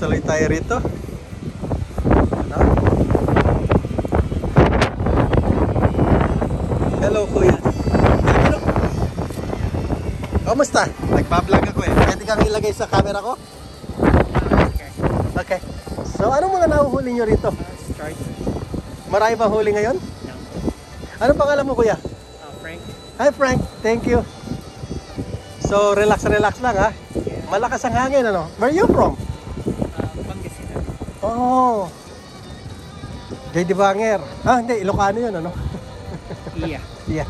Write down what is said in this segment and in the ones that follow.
tuloy tayo rito. Ano? Hello kuya. Hello. Kamusta? Nagpa-vlog ako eh. Pwede kang ilagay sa camera ko? Okay. So anong mga nahuhuli nyo rito? Strike. Marami ba huli ngayon? No. Anong pangalan mo kuya? Frank. Hi Frank, thank you. So relax lang ha. Yeah. Malakas ang hangin ano. Where are you from? Pangasinan. Oh. J.D. Banger. Ah, hindi, Ilocano yun ano. Yeah. Yeah.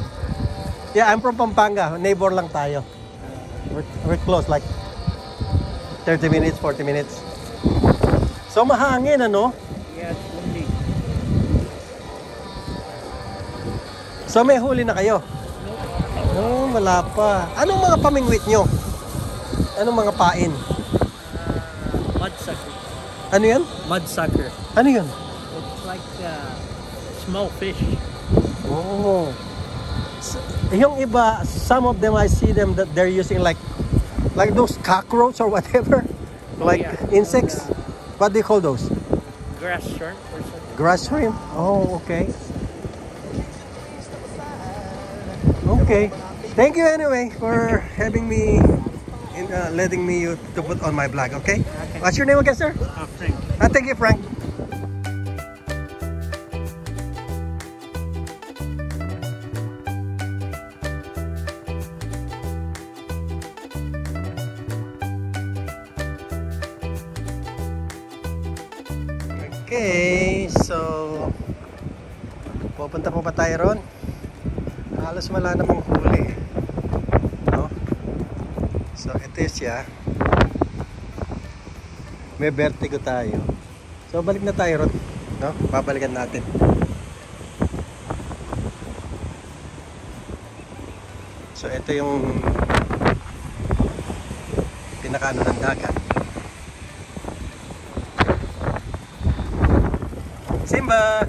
Yeah, I'm from Pampanga. Neighbor lang tayo. We're close, like 30 minutes, 40 minutes. So mahangin ano? Yeah, it's windy. So may huli na kayo? Oh, wala pa. Anong mga pamingwit nyo? Anong mga pain? Mudsucker. Ano yan? Mudsucker. Ano yun? It's like small fish. Oh. Yung iba, some of them I see them that they're using like those cockroach or whatever, like insects. What do you call those? Grass shrimp or something. Grass shrimp. Oh, okay. Okay. Thank you anyway for having me in letting me to put on my blog. Okay. What's your name again, sir? Frank. Thank you, Frank. Okay, so pupunta po pa tayo ron. Halos wala namang huli, no? So ito siya. May vertigo tayo. So balik na tayo ron, no? Babalikan natin. So ito yung pinakaano ng dagat. Simba!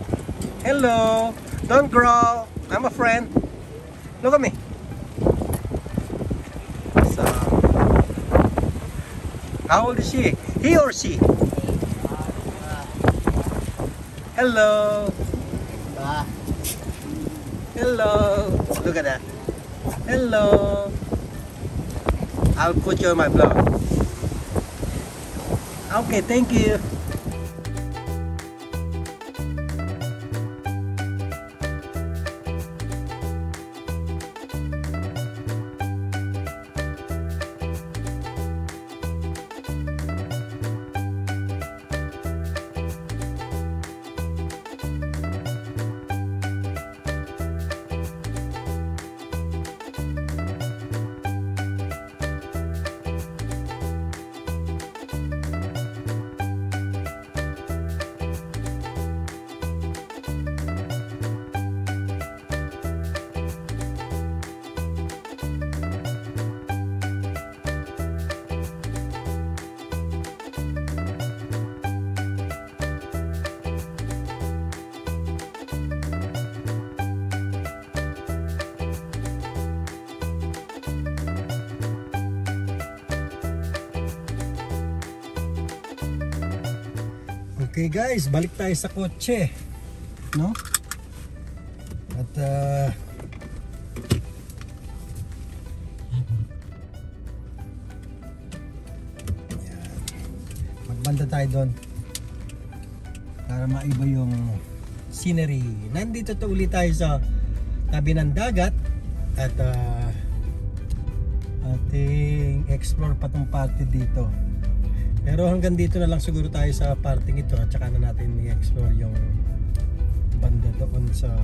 Hello! Don't growl! I'm a friend! Look at me! So, how old is she? He or she? Hello! Hello! Look at that! Hello! I'll put you on my blog. Okay, thank you! Okay guys, balik tayo sa kotse, no? At magbanda tayo doon para maiba yung scenery. Nandito to ulit tayo sa tabi ng dagat at ating explore pa tong party dito. Pero hanggang dito na lang siguro tayo sa parting ito at saka na natin i-explore yung banda doon sa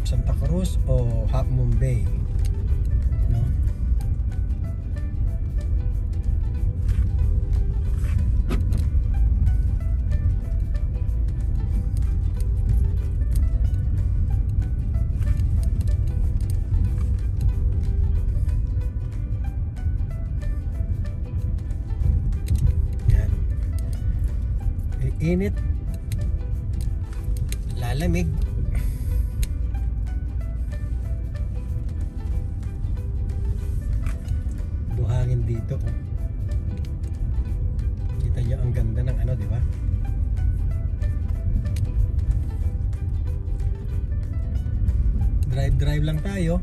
Santa Cruz o Half Moon Bay, no? Init, lalamig. Buhangin dito. Kita nyo ang ganda ng ano, di ba? Drive lang tayo.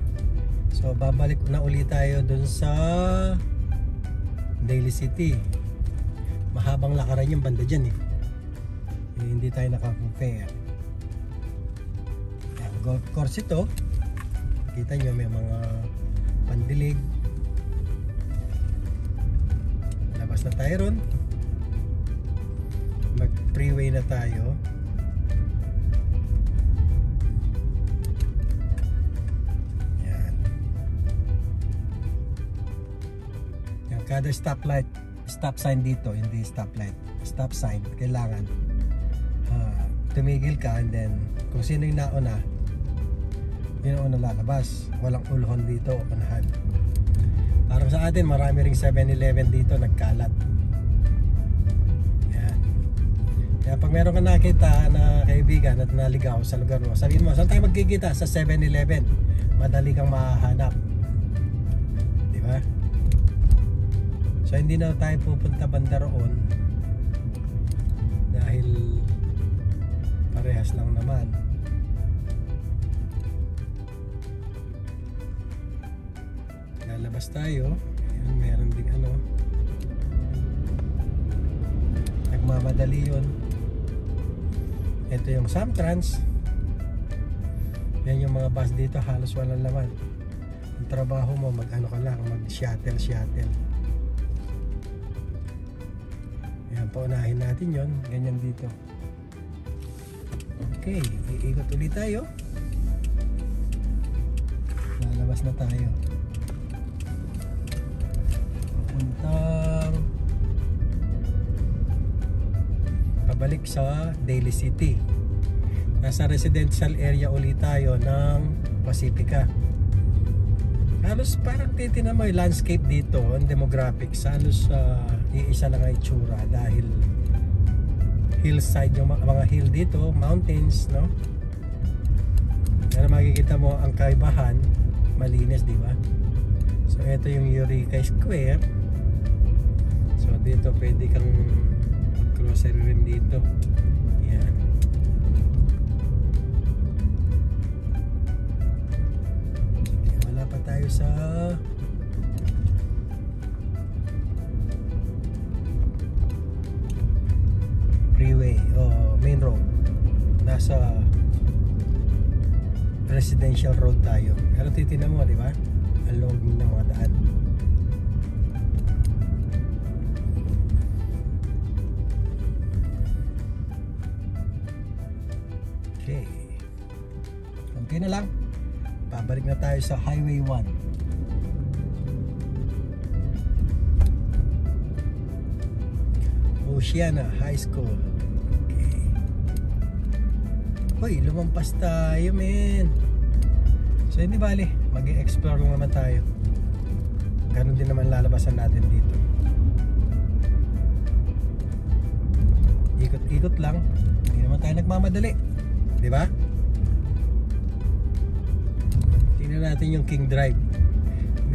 So babalik na ulit tayo dun sa Daly City. Mahabang lakaran yung banda dyan eh. Hindi tayo naka-fare. Golf course ito. Kita nyo may mga pandilig. Labas na tayo ron. Mag freeway na tayo. Kada stoplight, stop sign dito, hindi stoplight, stop sign, kailangan tumigil ka, and then kung sino yung nauna, yun ang una lalabas. Walang uluhon dito o unahan. Parang sa atin, marami ring 7-Eleven dito nagkalat. Yan. Kaya pag meron ka nakita na kaibigan at naligaw sa lugar mo, sabihin mo, saan tayo magkikita? Sa 7-Eleven. Madali kang mahahanap. Di ba? So hindi na tayo pupunta banda roon dahil parehas lang naman. Lalabas tayo. Ayan, meron ding ano, nagmamadali yun. Ito yung Samtrans. Yan yung mga bus dito, halos walang laman. Ang trabaho mo, mag ano ka lang, mag shuttle. Ayan, paunahin natin yon, ganyan dito. Okay, iikot ulit tayo. Lalabas na tayo. Papuntang pabalik sa Daly City. Nasa residential area ulit tayo ng Pacifica. Halos parang titignan mo yung landscape dito, ang demographics, halos iisa lang ang itsura dahil hillside yung mga hill dito, mountains, no? Pero makikita mo ang kaibahan, malinis, di ba? So ito yung Eureka Square. So dito pwede kang grocery rin dito. Yan. Wala pa tayo sa freeway o main road. Nasa residential road tayo. Pero titignan mo, di ba? Ang long ng mga daan. Okay. Kunti na lang. Pabalik na tayo sa Highway 1. Oceana High School. Okay. Hoy, lumampas tayo, men. So hindi bali, mag-explore lang naman tayo. Ganun din naman lalabasan natin dito. Ikot-ikot lang. Hindi naman tayo nagmamadali, di ba? Tingnan natin yung King Drive.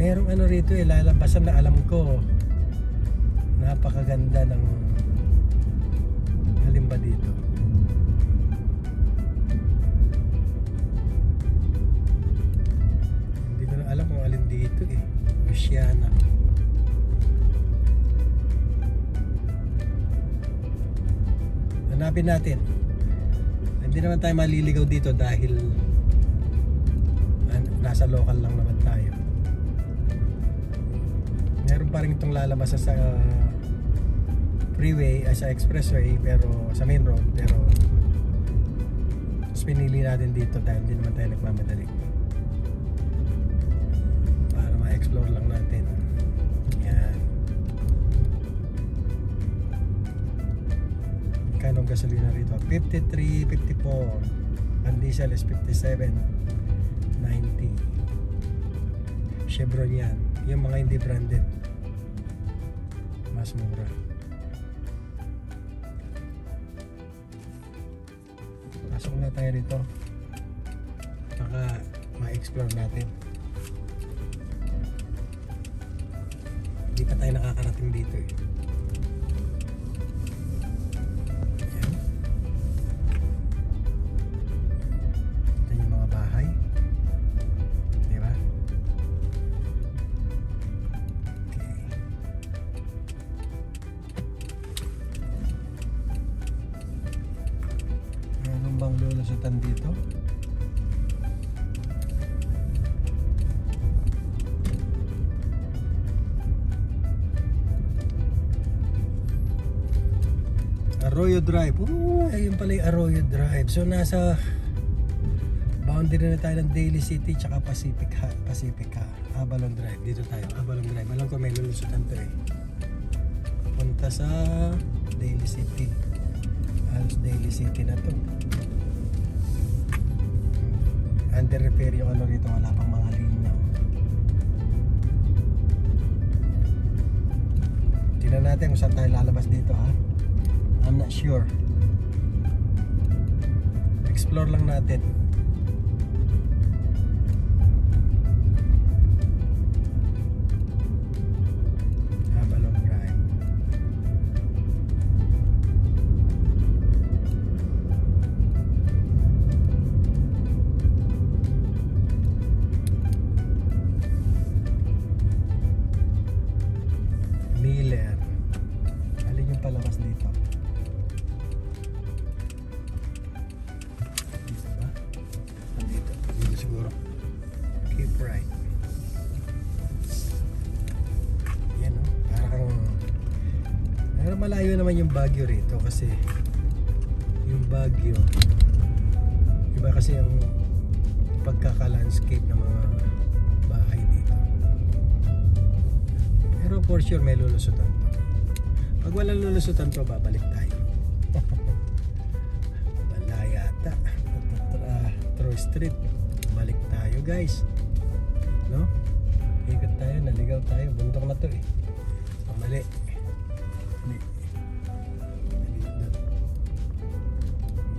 Merong ano rito eh, lalabasan na alam ko. Napakaganda ng halimba dito. Hindi ko na alam kung alin dito eh. Oceana. Hanapin natin. Hindi naman tayo maliligaw dito dahil nasa local lang naman tayo. Meron pa rin itong lalabas sa freeway, sa expressway, pero sa main road, pero mas pinili natin dito dahil hindi naman tayo nagmamadali para ma-explore lang natin. Yan. Kanong gasolina rito? 53, 54. Ang diesel is 57, 90. Chevron yan. Yung mga hindi branded, mas mura. Pasok na tayo rito. Baka ma-explore natin. Hindi pa tayo nakakarating dito eh. bang lulusutan dito? Arroyo Drive. Ayun pala yung Arroyo Drive. So nasa boundary na tayo ng Daly City tsaka Pacifica. Avalon Drive. Dito tayo. Avalon Drive. Alam ko may lulusutan to eh. Punta sa Daly City. Halos Daly City na to. Under repair yung ano rito. Wala pang mga linya. Tingnan natin kung saan tayo lalabas dito ha. I'm not sure. Explore lang natin. Avalon Drive. Miller. Alin yung palabas dito? Right. Yan o, parang malayo naman yung Baguio rito kasi yung Baguio iba kasi ang pagkaka-landscape ng mga bahay dito, pero for sure may lulusutan to. Pag walang lulusutan to, babalik tayo. Wala yata. Troy Street, balik tayo guys. No? Ikot tayo, naligaw tayo. Bundok na to eh. So, mali.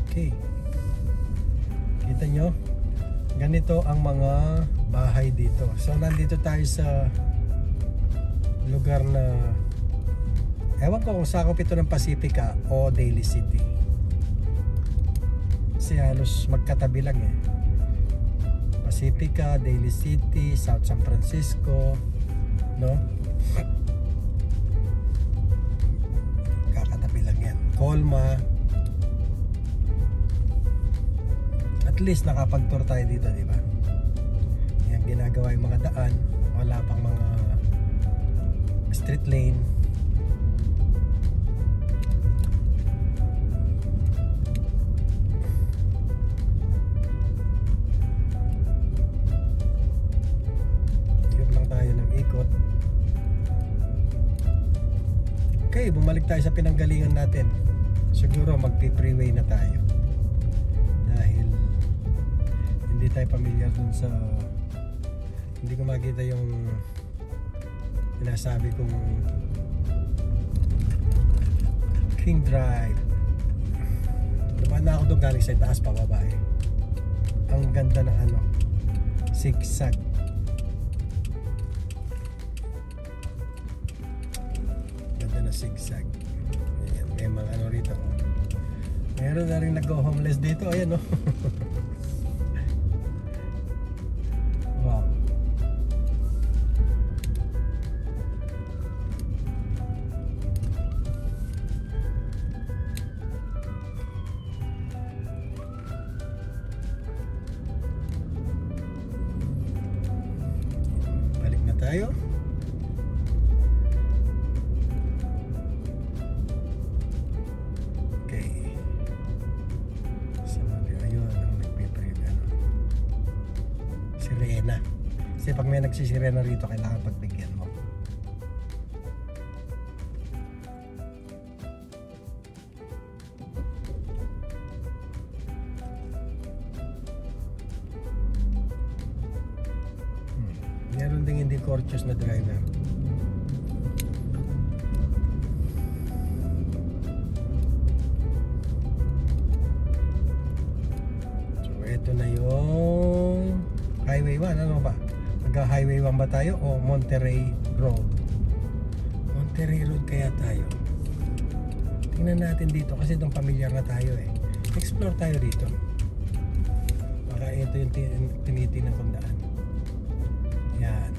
Okay. Kita nyo? Ganito ang mga bahay dito. So, nandito tayo sa lugar na ewan ko kung sakop ito ng Pacifica o Daly City. Kasi halos magkatabi lang eh. Pacifica, Daly City, South San Francisco, no? Kakatabi lang yan. Colma. At least nakapag-tour tayo dito, di ba? Yan ginagawa yung mga daan, wala pang mga street lane. Okay, bumalik tayo sa pinanggalingan natin. Siguro magpi-freeway na tayo. Dahil hindi tayo familiar dun sa, hindi ko makita yung sinasabi kong King Drive. Dumaan na ako doon galing sa taas pababa eh. Ang ganda ng ano, zigzag. Zigzag. Ayan, may mga ano rito. Meron na rin nag-homeless dito. Ayan o. Wow. Balik na tayo. Sirena. Kasi pag may nagsisirena rito, kailangan pagbigyan mo. Meron ding hindi courteous na driver. So ito na yung Highway 1, ano ba? Magka-Highway 1 ba tayo o Monterey Road? Monterey Road kaya tayo. Tingnan natin dito kasi itong familiar na tayo eh. Explore tayo dito. Baka ito yung tinitingnan kong daan. Yan.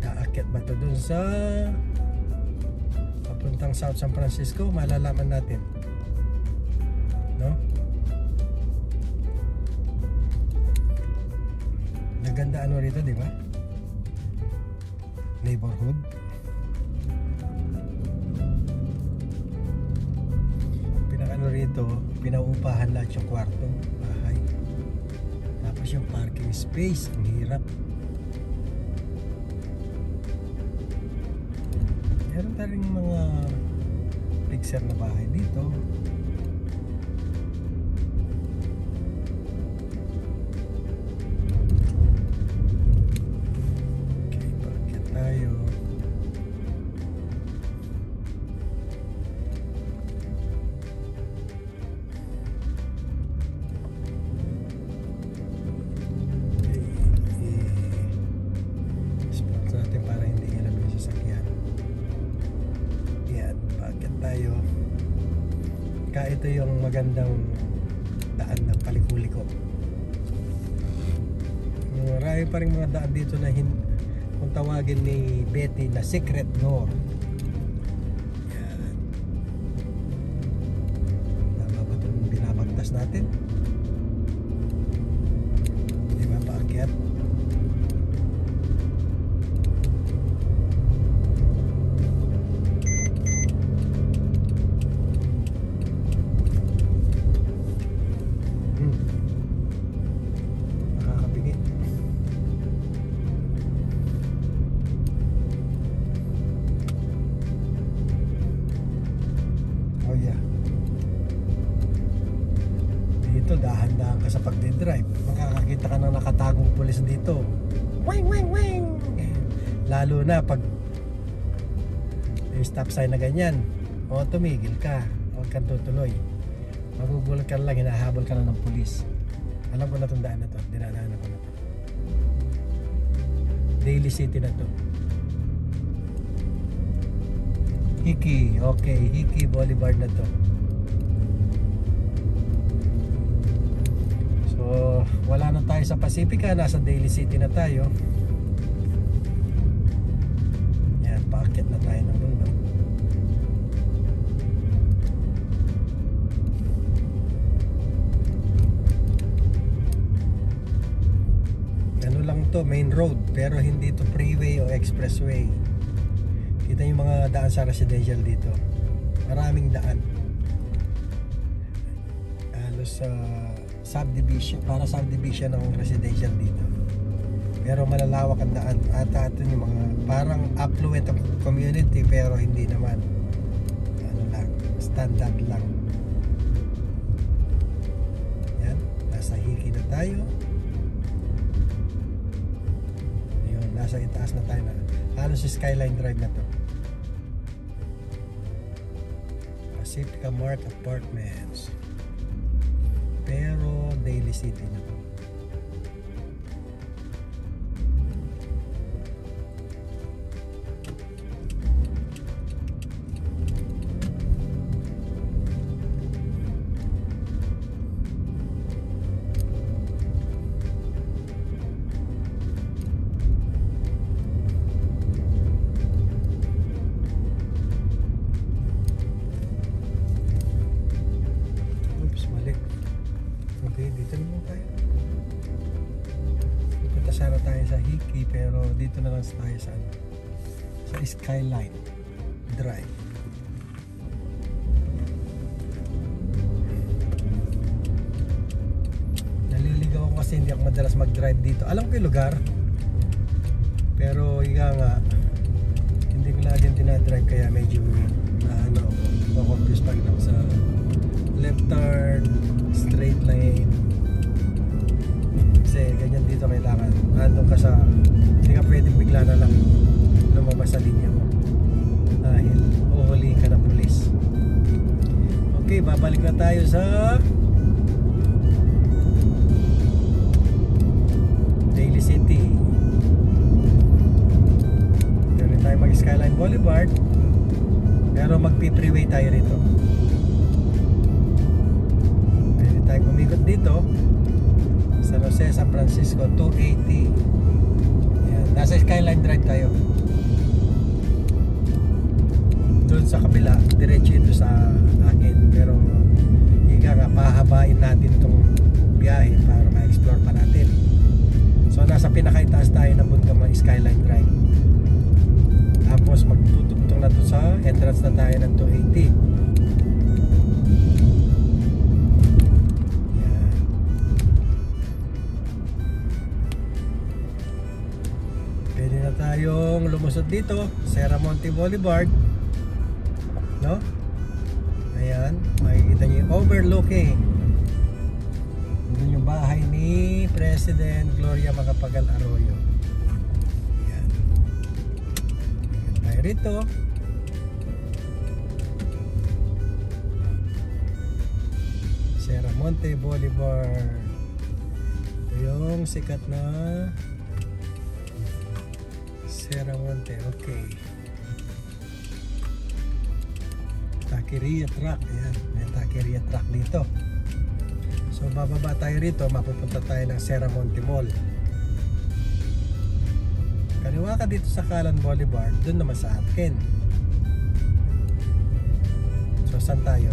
Aakyat ba sa papuntang South San Francisco, malalaman natin, no? Naganda ano rito, di ba? Neighborhood. Pinakano rito, pinauupahan lahat yung kwarto, bahay. Tapos yung parking space, ang hirap. Meron pa rin mga fixer na bahay dito. Okay, parkit tayo. Spot natin para hindi hirap yung sasakyan. Yan, bakit tayo? Kaya ito yung magandang daan ng palikuliko. Marami pa rin mga daan dito na kung tawagin ni Betty na secret door. Yan. Tama ba itong binabagtas natin? Di ba paakyat? Dahan-dahan ka sa pagdidrive, makakakita ka ng nakatagong pulis dito. Weng weng weng. Lalo na pag may stop sign na ganyan, o tumigil ka, huwag kang tutuloy. Magugulat ka lang, hinahabol ka na ng pulis. Alam ko na itong daan na to, dinadaanan ko na to. Daly City na to. Hickey, okay, Hickey Boulevard na to. So, wala na tayo sa Pacifica, nasa Daly City na tayo. Yan, paakyat na tayo ng bundok. Ano lang to, main road, pero hindi to freeway o expressway. Kita yung mga daan sa residential dito. Maraming daan. Halos sa subdivision, para subdivision ng residential dito, pero malalawak ang daan at ito yung mga parang affluent community, pero hindi naman, ano lang, standard lang. Yan, nasa Hickey na tayo. Yun, nasa itaas na tayo na, halos si Skyline Drive na to. Pacifica Mart Apartments, pero Daly City na po. Oops, mali. Okay, dito naman tayo. Pupunta sana tayo sa Hickey, pero dito na lang tayo sa Skyline Drive. Naliligaw ako kasi hindi ako madalas mag-drive dito. Alam ko yung lugar, pero higa nga, hindi ko lagi dinadrive, kaya medyo confused pag ako sa left turn, straight lane. Kasi ganyan dito kailangan andun ka sa, hindi ka pwedeng bigla na lang lumabas sa linya mo dahil uhulihin ka ng pulis. Okay, babalik na tayo sa Daly City. Pwede tayo mag Skyline Boulevard, pero magpi-freeway tayo rito. Pwede tayo kumikot dito San Jose, San Francisco 280. Yan, nasa Skyline Drive tayo. doon sa kabila, diretso ito sa akin. Pero higa nga, pahabain natin itong biyahe para ma-explore pa natin. So nasa pinakaitaas tayo ng Bungama Skyline Drive. Tapos magtutugtong na to sa entrance na tayo ng 280. Yan. Pwede na tayong lumusot dito, Serramonte Boulevard, no? Ayan, makikita nyo yung overlooking. Doon yung bahay ni President Gloria Macapagal Arroyo. Ayan. Ayan tayo rito. Serramonte Boulevard. Ito yung sikat na Serramonte. Okay. Taqueria Truck. Ayan, may Taqueria Truck dito. So bababa tayo rito, mapupunta tayo ng Serramonte Mall. Kaliwa ka dito sa Calan Boulevard, doon naman sa atin. So saan tayo?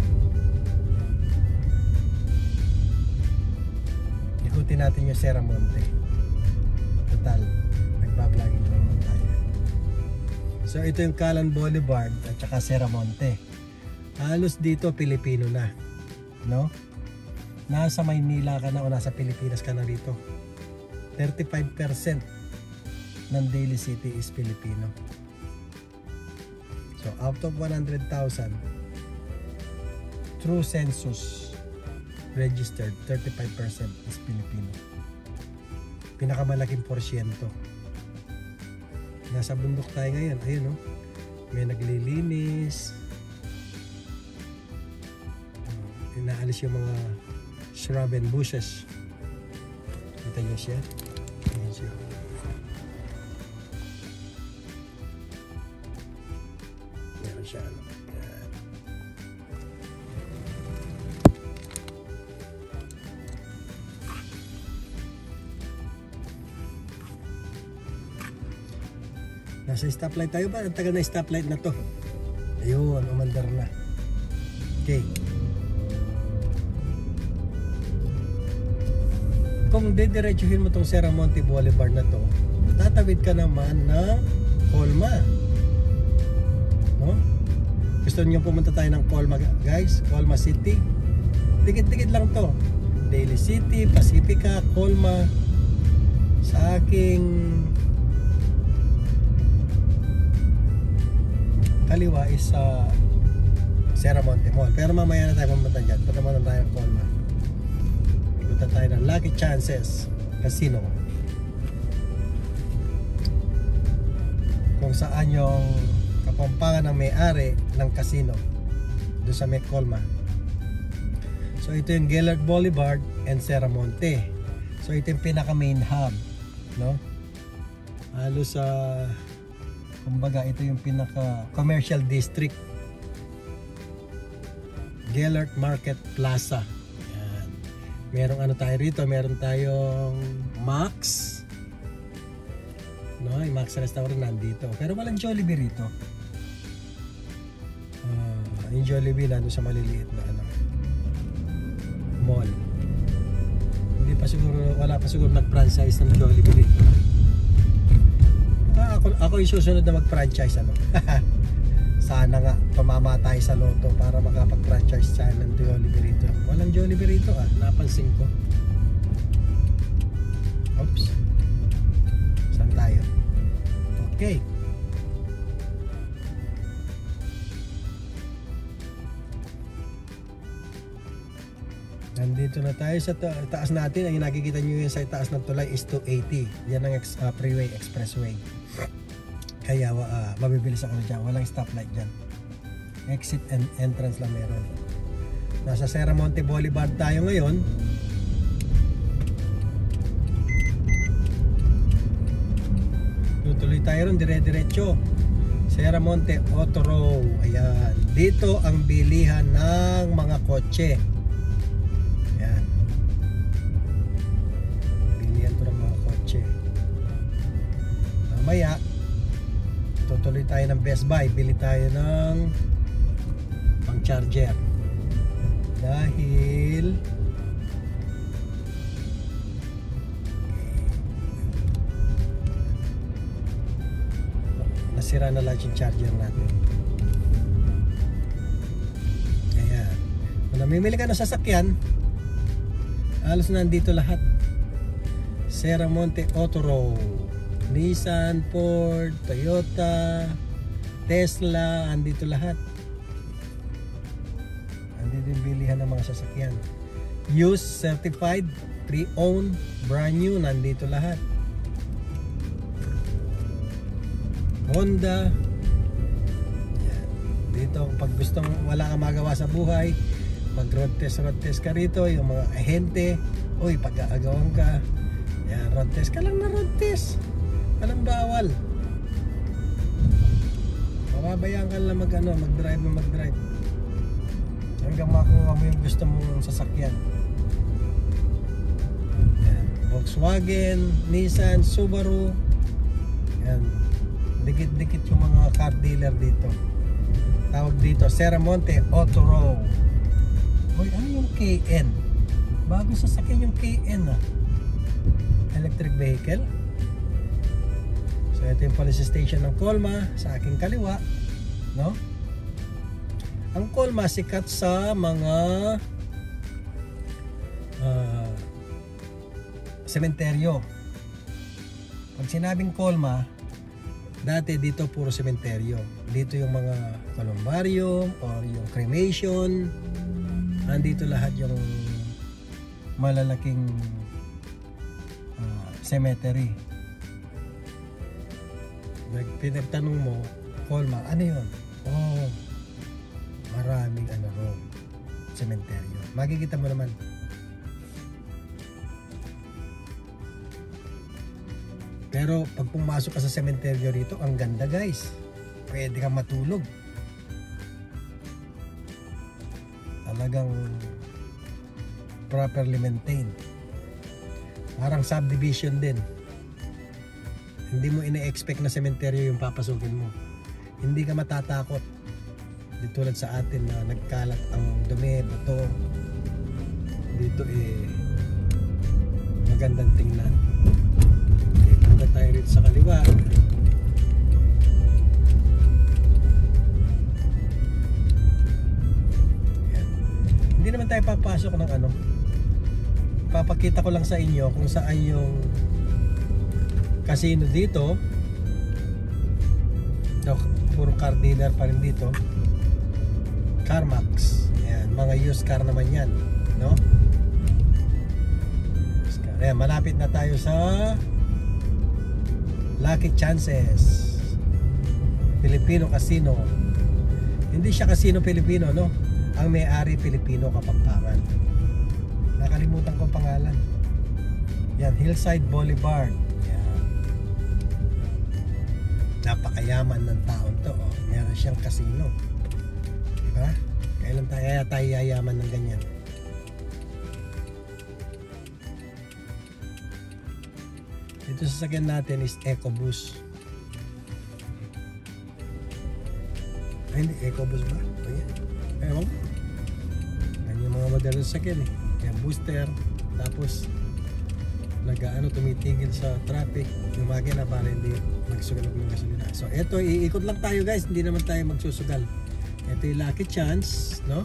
Ikutin natin yung Serramonte. Total, nagbabloging naman tayo. So ito yung Calan Boulevard at saka Serramonte. Halos dito Pilipino na, no? Nasa Maynila ka na o nasa Pilipinas ka na rito. 35% ng Daly City is Filipino. So out of 100,000 true census registered, 35% is Filipino. Pinakamalaking porsyento. Nasa bundok tayo ngayon. Ayun, no? May naglilinis. Inaalis yung mga shrub and bushes. Kita nyo siya. Ayan siya. Meron siya. Ayan. Nasa stoplight tayo ba? Ang tagal na stoplight na to. Ayun, umandar na. Okay. Kung didiretsuhin mo tong Serramonte Boulevard na to, tatawid ka naman ng Colma, no? Gusto niyo pumunta tayo ng Colma, guys? Colma City, dikit-dikit lang to. Daly City, Pacifica, Colma. Sa aking kaliwa is sa Serramonte Mall. Pero mamaya na tayo pumunta dyan. Punta muna tayo ng Colma. Punta tayo ng Lucky Chances Casino, kung saan yung kapampangan ng may-ari ng casino doon sa Colma. So ito yung Gaylord Boulevard and Serramonte. So ito yung pinaka main hub, no? Halos sa kumbaga ito yung pinaka commercial district, Gaylord Market Plaza. Merong ano tayo rito, meron tayong Max, no? Yung Max Restaurant nandito, pero walang Jollibee rito. Yung Jollibee nandun sa maliliit na ano, mall. Hindi pa siguro, wala pa siguro nag-franchise ng Jollibee rito. Ako yung susunod na mag-franchise, ano. Sana nga tumama tayo sa loto para makapag-franchise tayo ng Jollibee rito. Walang Jollibee rito, napansin ko. Oops. Saan tayo? Okay. Nandito na tayo sa taas natin. Ang nakikita nyo yun sa taas ng tulay is 280. Yan ang freeway, expressway. Kaya mabibilis ako dyan. Walang stoplight dyan. Exit and entrance lang meron. Nasa Serramonte Boulevard tayo ngayon. Tutuloy tayo ron, dire-diretso. Serramonte Auto Row. Ayan. Dito ang bilihan ng mga kotse. Ayan. Bilihan to ng mga kotse. Mamaya tutuloy tayo ng Best Buy, bili tayo ng charger. Dahil nasira na lahat yung charger natin. Ayan. Kung namimili ka ng sasakyan, halos nandito lahat. Serramonte Auto Row, Nissan, Ford, Toyota, Tesla, andito lahat. Andito yung bilihan ng mga sasakyan. Used, certified, pre-owned, brand new, nandito lahat. Honda. Yan. Dito pag gustong wala kang magawa sa buhay, mag road test ka rito. Yung mga ahente, uy, pag-aagawan ka, yan, road test ka lang na road test. Walang bawal. Mababayaan ka lang mag-drive hanggang makuha mo yung gusto mong sasakyan. Yan. Volkswagen, Nissan, Subaru. Yan. Dikit-dikit yung mga car dealer dito. Tawag dito Serramonte Auto Row. Uy, ano yung KN? Bago sasakyan yung KN ah. Electric vehicle. So ito yung police station ng Colma sa aking kaliwa, no? Ang Colma sikat sa mga sementeryo. Pag sinabing Colma, dati dito puro sementeryo. Dito yung mga columbarium or yung cremation. Nandito lahat yung malalaking cemetery. Pinagtanong mo, Colma, ano yun? Oh, maraming cementeryo. Makikita mo naman. Pero pag pumasok ka sa cementerio rito, ang ganda guys. Pwede kang matulog. Talagang properly maintained. Parang subdivision din. Hindi mo ina-expect na cementerio yung papasukin mo. Hindi ka matatakot. Di tulad sa atin na nagkalat ang dumi, bato. Dito magandang tingnan. Punta tayo rito sa kaliwa. Ayan. Hindi naman tayo papasok ng papakita ko lang sa inyo kung saan yung casino dito. Puro car dealer pa rin dito. CarMax. Ayan, mga used car naman yan, no? Ayan, malapit na tayo sa Lucky Chances Filipino Casino. Hindi siya Casino Filipino, no? Ang may-ari Filipino, Kapampangan. Nakalimutan ko pangalan. Yan, Hillside Boulevard. Yan. Napakayaman ng taon to. Oh. Meron siyang casino. Diba? Kailan tayo yayaman ng ganyan? Dito sa sakyan natin is EcoBoost. Ay, hindi. EcoBoost ba? Ayan. Ewan ko. Yan yung mga modelo sa sakyan eh. Kaya booster. Tapos tumitigil sa traffic yung makina para hindi magsugalog ng gasolina. So eto, iikot lang tayo guys. Hindi naman tayo magsusugal. Ito yung Lucky Chance, no?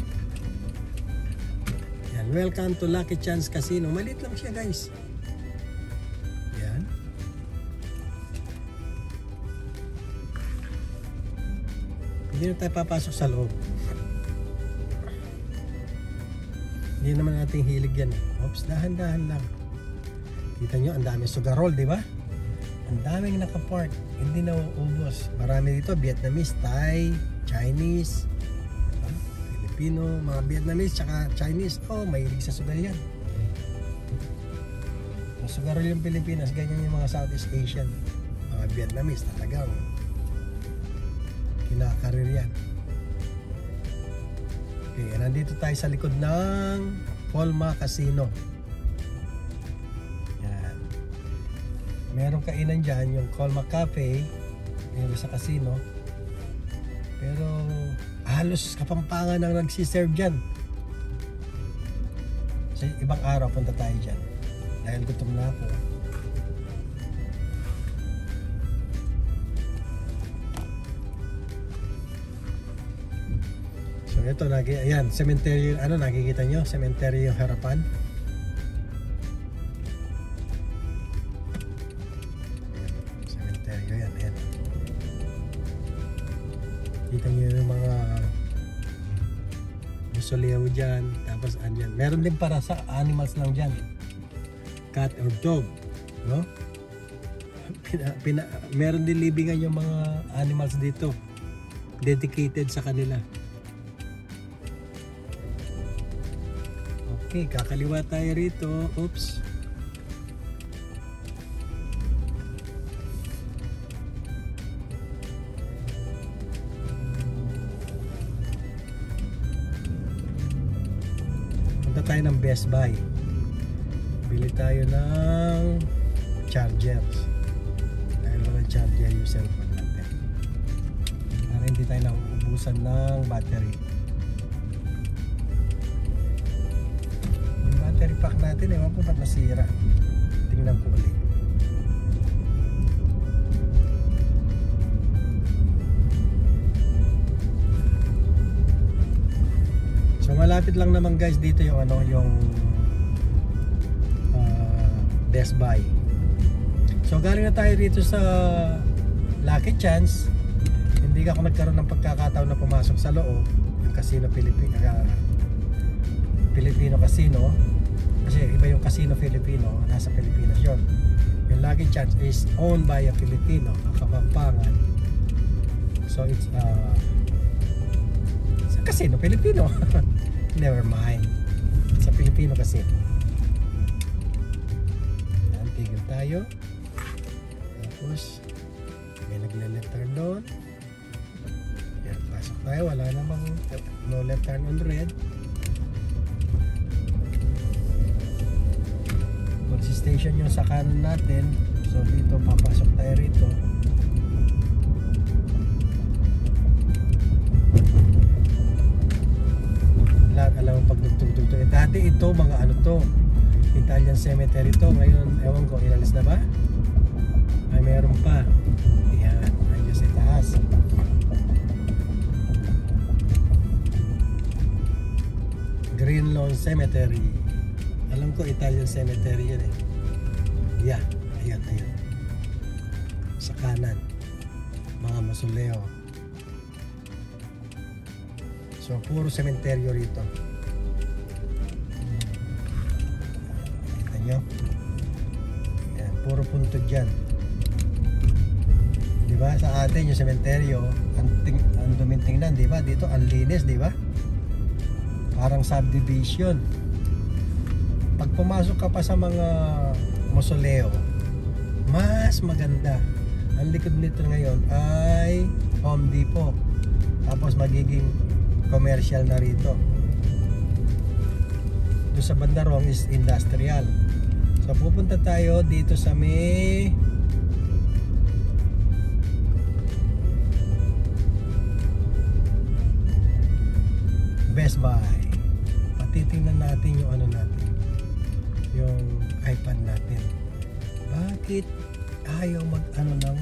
Yan. Welcome to Lucky Chance Casino. Maliit lang siya guys. Hindi na tayo papasok sa loob. Hindi naman nating hilig yan eh. Oops, dahan-dahan lang. Kita nyo, ang daming sugarol, di ba? Ang daming nakapark. Hindi na uubos. Marami dito, Vietnamese, Thai, Chinese, Filipino, mga Vietnamese, tsaka Chinese. Oh, mahilig sa sugar yan. Sugarol yung Pilipinas, ganyan yung mga Southeast Asian. Mga Vietnamese, talagang kinakarir yan. Okay, nandito tayo sa likod ng Colma Casino. Yan. Merong kainan dyan, yung Colma Cafe, meron sa casino. Pero Halos Kapampangan ang nagsiserve dyan. Sa ibang araw punta tayo dyan. Dahil gutom na ako. So ito, ayan, cemetery, ano nakikita nyo? Cemetery yung harapan. Cemetery, ayan, ayan. Kita nyo yung mga mausoleo dyan. Tapos andyan, meron din para sa animals lang dyan. Cat or dog, no? Meron din libingan yung mga animals dito. Dedicated sa kanila. Okay, kakaliwa tayo rito. Oops. Punta tayo ng Best Buy. Bili tayo ng chargers. Dahil walang charger yung cellphone natin. Para hindi tayo nauubusan ng battery. Yung battery pack natin, ewan ko ba't nasira. Tingnan ko ulit. So malapit lang naman guys dito yung ano, yung Best Buy. So galing na tayo rito sa Lucky Chance. Hindi ako nagkaroon ng pagkakataon na pumasok sa loob yung Casino Filipino Casino, kasi iba yung Casino Filipino, nasa Pilipinas yun. Yung Lucky Chance is owned by a Filipino, ang Kapampangan. So it's a Casino Filipino. Never mind, sa Filipino Casino. Tigil tayo. Tapos may nagle-left turn doon. Yan, pasok tayo. Wala namang no left turn on red. Police station yung sa kanan natin. So dito papasok tayo rito. Lahat alam mo pag nagtugtog. Dati ito mga ano to, Italian cemetery to. Ngayon, ewan ko, ilalis na ba? Ay, meron pa. Ayan, ayun sa taas. Green Lawn Cemetery. Alam ko, Italian cemetery yun eh. Yeah, ayan, ayan. Sa kanan. Mga mausoleo. So, puro cemetery rito. Nyo. Yan, puro punto dyan. Diba? Sa atin yung sementeryo ang duming tingnan, diba? Dito ang linis, diba? Parang subdivision. Pag pumasok ka pa sa mga mausoleo, mas maganda. Ang likod nito ngayon ay Home Depot. Tapos magiging commercial na rito. Doon sa bandarong is industrial. So pupunta tayo dito sa may Best Buy. Patitingnan natin yung ano natin, yung iPad natin. Bakit ayaw mag ano ng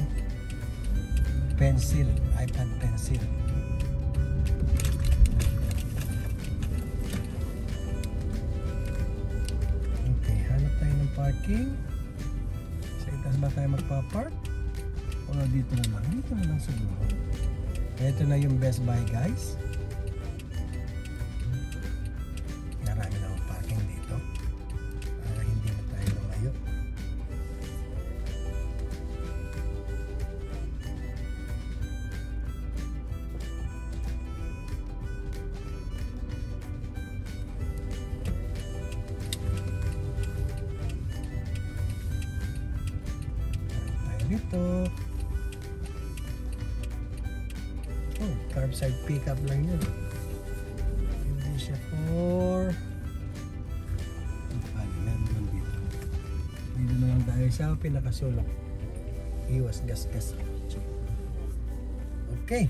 pencil, iPad pencil? Parking. Sa itaas ba tayo magpa-park? O dito na lang? Dito na lang siguro. Ito na yung Best Buy guys. Marami na akong parking dito. Para hindi na tayo lumayo. Dito. Oh, curbside pickup lang yun. Hindi siya for meron dito. Dito na lang tayo sa pinakasulok. Iwas gas-gas. Okay.